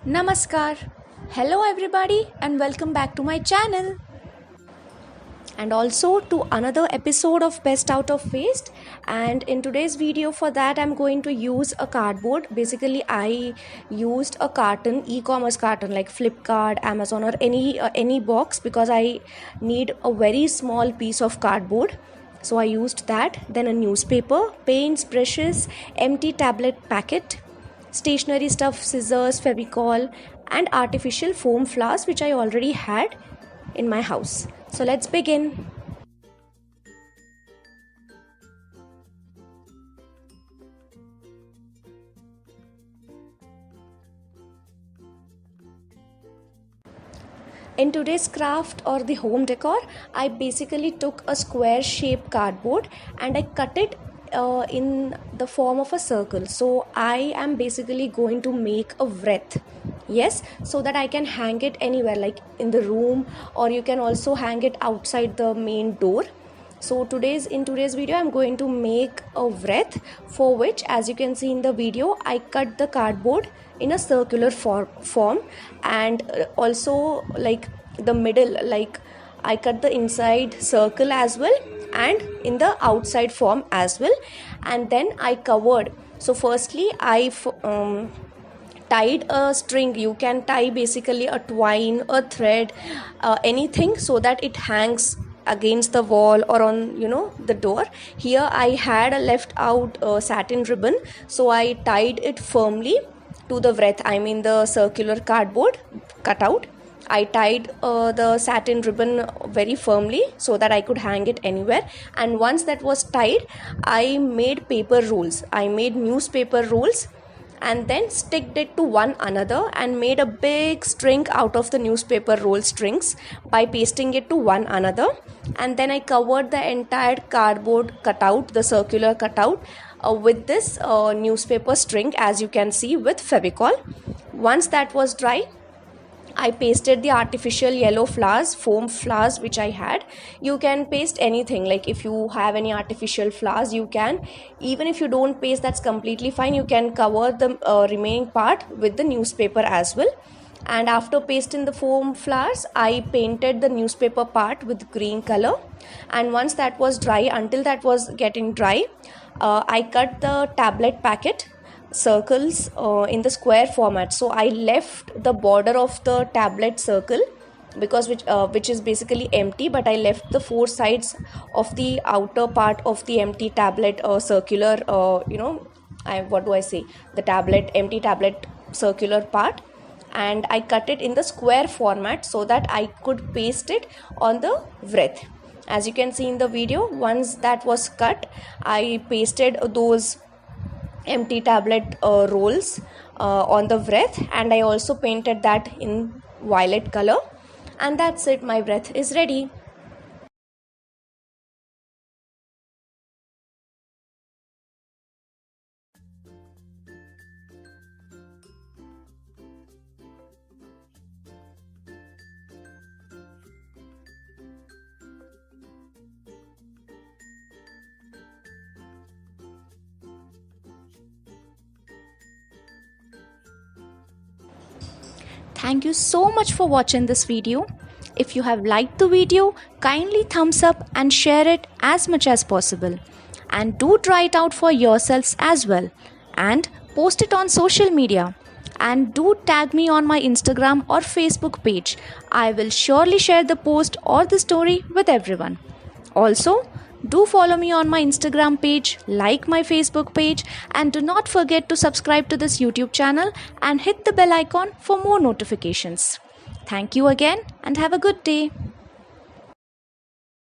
Namaskar. Hello everybody and welcome back to my channel. And also to another episode of Best Out of Waste. And in today's video for that I'm going to use a cardboard. Basically I used a carton, e-commerce carton like Flipkart, Amazon or any box because I need a very small piece of cardboard. So I used that. Then a newspaper, paints, brushes, empty tablet packet, stationery stuff, scissors, fevicol and artificial foam flowers which I already had in my house. So let's begin. In today's craft or the home decor, I basically took a square shaped cardboard and I cut it in the form of a circle. So I am basically going to make a wreath. Yes, so that I can hang it anywhere like in the room, or you can also hang it outside the main door. So in today's video I'm going to make a wreath, for which, as you can see in the video, I cut the cardboard in a circular form and also like the middle, like I cut the inside circle as well and in the outside form as well, and then I covered. So firstly I tied a string. You can tie basically a twine, a thread, anything, so that it hangs against the wall or on the door. Here I had a left out satin ribbon, so I tied it firmly to the wreath, I mean the circular cardboard cutout. I tied the satin ribbon very firmly so that I could hang it anywhere. And once that was tied, I made paper rolls. I made newspaper rolls and then sticked it to one another and made a big string out of the newspaper roll strings by pasting it to one another. And then I covered the entire cardboard cutout, the circular cutout, with this newspaper string, as you can see, with fevicol. Once that was dry, I pasted the artificial yellow flowers, foam flowers which I had. You can paste anything, like if you have any artificial flowers you can. Even if you don't paste, that's completely fine. You can cover the remaining part with the newspaper as well. And after pasting the foam flowers, I painted the newspaper part with green color. And once that was dry, until that was getting dry, I cut the tablet packet circles in the square format. So I left the border of the tablet circle because which is basically empty, but I left the four sides of the outer part of the empty tablet circular the empty tablet circular part, and I cut it in the square format so that I could paste it on the wreath. As you can see in the video, once that was cut, I pasted those empty tablet rolls on the wreath, and I also painted that in violet color, and that's it. My wreath is ready. Thank you so much for watching this video. If you have liked the video, kindly thumbs up and share it as much as possible. And do try it out for yourselves as well. And post it on social media. And do tag me on my Instagram or Facebook page. I will surely share the post or the story with everyone. Also, do follow me on my Instagram page, like my Facebook page, and do not forget to subscribe to this YouTube channel and hit the bell icon for more notifications. Thank you again and have a good day.